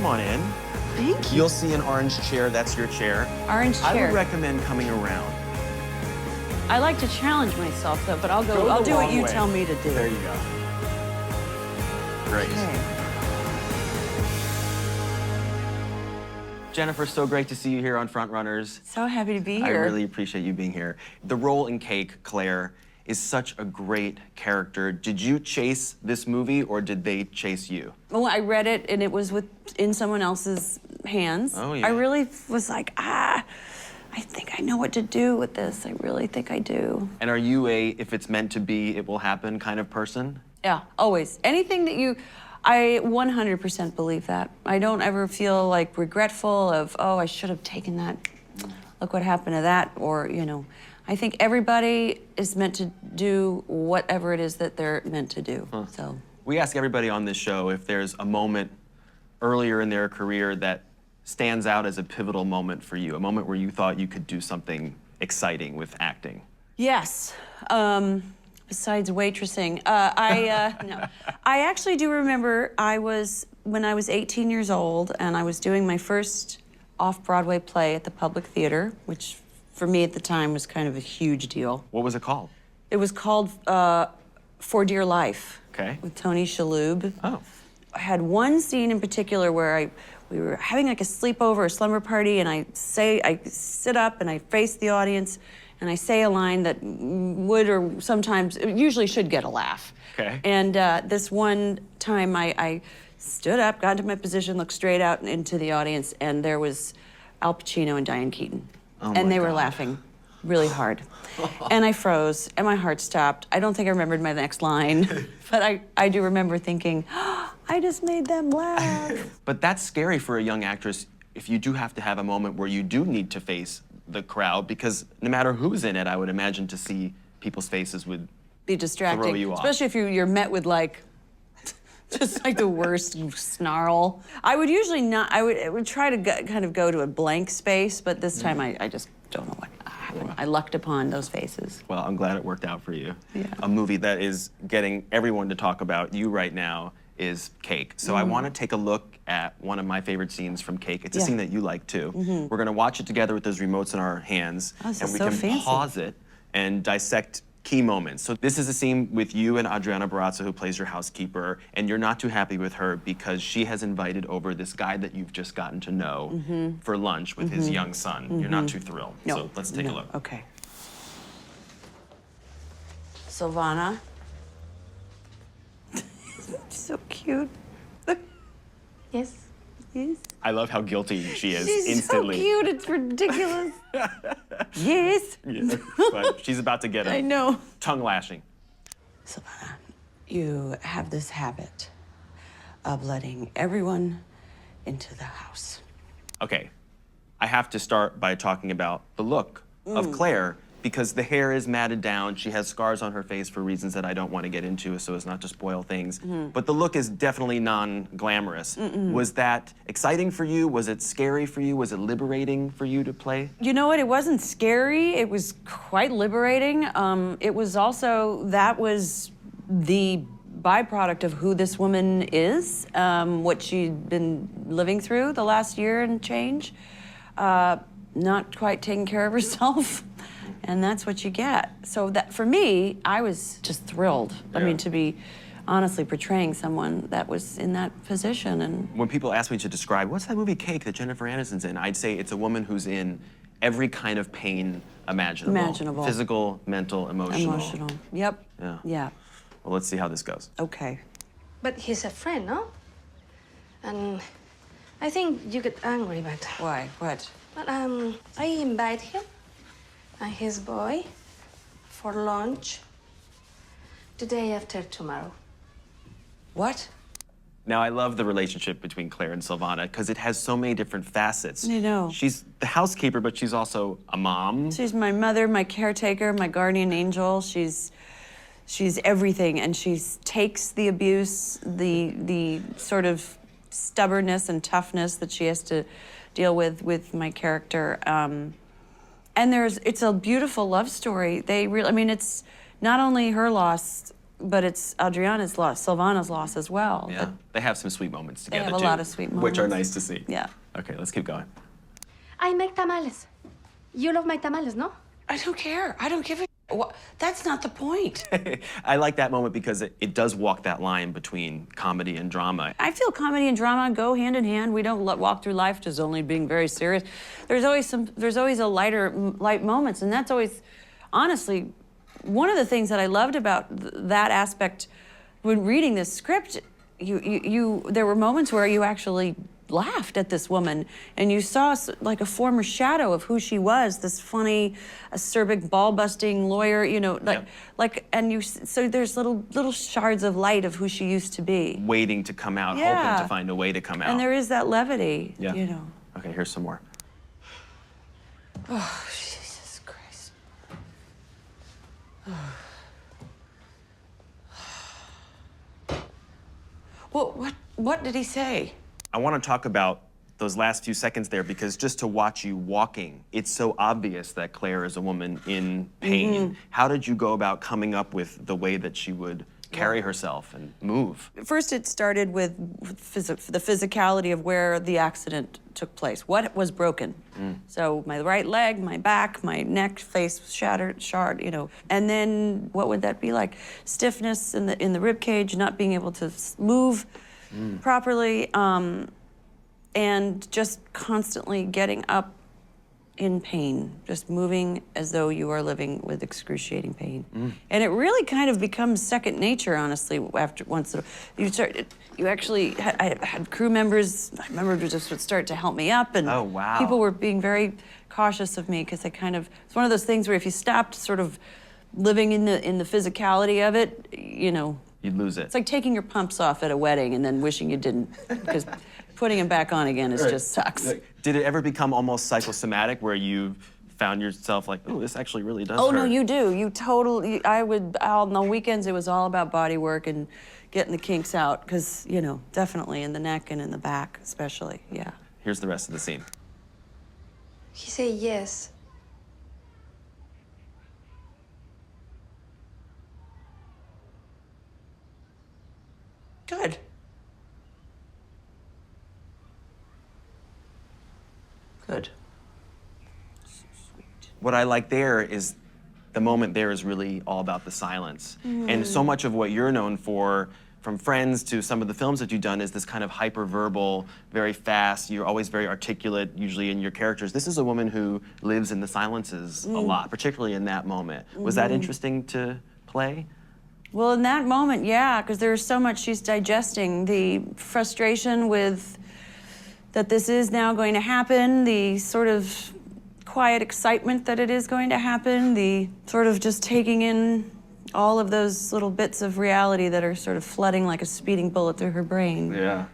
come on in. Thank you. You'll see an orange chair. That's your chair. Orange chair. I would recommend coming around. I like to challenge myself, though, but I'll Go I'll the do what long you way. tell me to do. There you go. Great. Okay. Jennifer, so great to see you here on FrontRunners. So happy to be here. I really appreciate you being here. The role in Cake, Claire, is such a great character. Did you chase this movie, or did they chase you? Well, I read it, and it was in someone else's hands. Oh, yeah. I really was like, I think I know what to do with this. I really think I do. And are you a, if it's meant to be, it will happen kind of person? Yeah, always. Anything that I 100% believe that. I don't ever feel like regretful of, oh, I should have taken that. Look what happened to that, or, you know. I think everybody is meant to do whatever it is that they're meant to do, so. We ask everybody on this show if there's a moment earlier in their career that stands out as a pivotal moment for you, a moment where you thought you could do something exciting with acting. Yes, besides waitressing. No. I actually do remember when I was 18 years old and I was doing my first off-Broadway play at the Public Theater, which for me at the time was kind of a huge deal. What was it called? It was called For Dear Life. Okay. With Tony Shalhoub. Oh. I had one scene in particular where we were having like a sleepover, a slumber party, and I sit up and I face the audience and I say a line that would or sometimes, usually should get a laugh. Okay. And this one time I stood up, got into my position, looked straight out into the audience, and there was Al Pacino and Diane Keaton. Oh and they my were God. laughing really hard. And I froze, and my heart stopped. I don't think I remembered my next line, but I do remember thinking, oh, I just made them laugh. But that's scary for a young actress if you do have to have a moment where you do need to face the crowd, because no matter who's in it, I would imagine to see people's faces would Be distracting, throw you off. especially if you're met with like, just like the worst snarl. I would usually not, I would try to kind of go to a blank space, but this time I just don't know what happened. I lucked upon those faces. Well, I'm glad it worked out for you. Yeah. A movie that is getting everyone to talk about you right now is Cake. So I want to take a look at one of my favorite scenes from Cake. It's a Yeah. scene that you like too. We're going to watch it together with those remotes in our hands, Oh, this and is we so can fancy. pause it and dissect key moments. So this is a scene with you and Adriana Barrazza, who plays your housekeeper, and you're not too happy with her because she has invited over this guy that you've just gotten to know for lunch with his young son. You're not too thrilled. No. So let's take a No. look. Okay. Silvana. So cute. Yes. Yes. I love how guilty she is She's instantly. so cute, it's ridiculous. Yes. Yeah, but she's about to get I a know. tongue lashing. Silvana, you have this habit of letting everyone into the house. Okay, I have to start by talking about the look of Claire, because the hair is matted down. She has scars on her face for reasons that I don't want to get into so as not to spoil things. But the look is definitely non-glamorous. Was that exciting for you? Was it scary for you? Was it liberating for you to play? You know what? It wasn't scary. It was quite liberating. It was also, that was the byproduct of who this woman is, what she'd been living through the last year and change. Not quite taking care of herself. And that's what you get. So that, for me, I was just thrilled. I Yeah. mean, to be honestly portraying someone that was in that position. And When people ask me to describe, what's that movie Cake that Jennifer Aniston's in? I'd say it's a woman who's in every kind of pain imaginable. Imaginable. Physical, mental, emotional. emotional. Yep. Yeah. Yeah. Well, let's see how this goes. Okay. But he's a friend, no? And I think you get angry, but Why? What? I invite him and his boy for lunch the day after tomorrow. What? Now, I love the relationship between Claire and Silvana because it has so many different facets. I know. She's the housekeeper, but she's also a mom. She's my mother, my caretaker, my guardian angel. She's everything, and she takes the abuse, the sort of stubbornness and toughness that she has to deal with my character. And it's a beautiful love story. I mean, it's not only her loss but it's Adriana's loss, Silvana's loss as well. Yeah, they have some sweet moments together, have a too, lot of sweet which are moments. nice to see. Yeah. Okay, let's keep going. I make tamales. You love my tamales, no? I don't care. I don't give a. That's not the point. I like that moment because it does walk that line between comedy and drama. I feel comedy and drama go hand in hand. We don't walk through life just only being very serious. There's always a light moments, and that's always, honestly, one of the things that I loved about that aspect when reading this script. There were moments where you actually laughed at this woman, and you saw like a former shadow of who she was, this funny, acerbic, ball-busting lawyer, you know, so there's little shards of light of who she used to be. Waiting to come out, Yeah. hoping to find a way to come out. And there is that levity, Yeah. you know. Okay, here's some more. Oh, Jesus Christ. Well, what did he say? I want to talk about those last few seconds there because just to watch you walking, it's so obvious that Claire is a woman in pain. How did you go about coming up with the way that she would carry herself and move? First, it started with the physicality of where the accident took place. What was broken? So my right leg, my back, my neck, face shattered, you know. And then what would that be like? Stiffness in the rib cage, not being able to move properly, and just constantly getting up in pain, just moving as though you are living with excruciating pain. And it really kind of becomes second nature, honestly, once you actually I had crew members, I remember just would start to help me up, and Oh, wow. people were being very cautious of me because it's one of those things where if you stopped sort of living in the physicality of it, you know, You'd lose it. it's like taking your pumps off at a wedding and then wishing you didn't, because putting them back on again just sucks. Did it ever become almost psychosomatic where you found yourself like, oh, this actually really does Oh, hurt? no, you do. You totally, on the weekends, it was all about body work and getting the kinks out, because, you know, definitely in the neck and in the back, especially, yeah. Here's the rest of the scene. He said yes. Good. Good. What I like there is the moment there is really all about the silence. And so much of what you're known for, from Friends to some of the films that you've done, is this kind of hyper-verbal, very fast, you're always very articulate, usually in your characters. This is a woman who lives in the silences a lot, particularly in that moment. Was that interesting to play? Well, in that moment, yeah, because there's so much she's digesting. The frustration with that this is now going to happen, the sort of quiet excitement that it is going to happen, the sort of just taking in all of those little bits of reality that are sort of flooding like a speeding bullet through her brain. Yeah.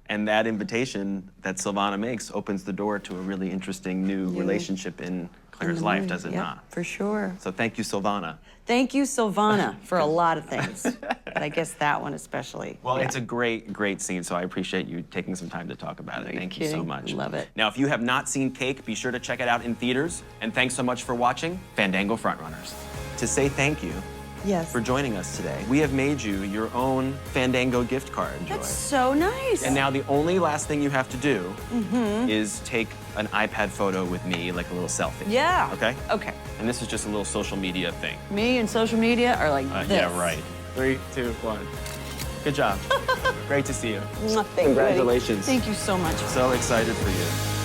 And that invitation that Silvana makes opens the door to a really interesting new relationship in Claire's life, does it not? For sure. So thank you, Silvana. Thank you, Silvana, for a lot of things, but I guess that one especially. Well, yeah. it's a great, great scene, so I appreciate you taking some time to talk about it. Thank you so kidding? much. Love it. Now, if you have not seen Cake, be sure to check it out in theaters. And thanks so much for watching Fandango FrontRunners. To say thank you Yes. for joining us today, we have made you your own Fandango gift card, Joy. That's so nice. And now the only last thing you have to do is take an iPad photo with me, like a little selfie. Yeah. Okay? Okay. And this is just a little social media thing. Me and social media are like this. Yeah, right. 3, 2, 1. Good job. Great to see you. Thank you. Congratulations. Thank you so much. So excited for you.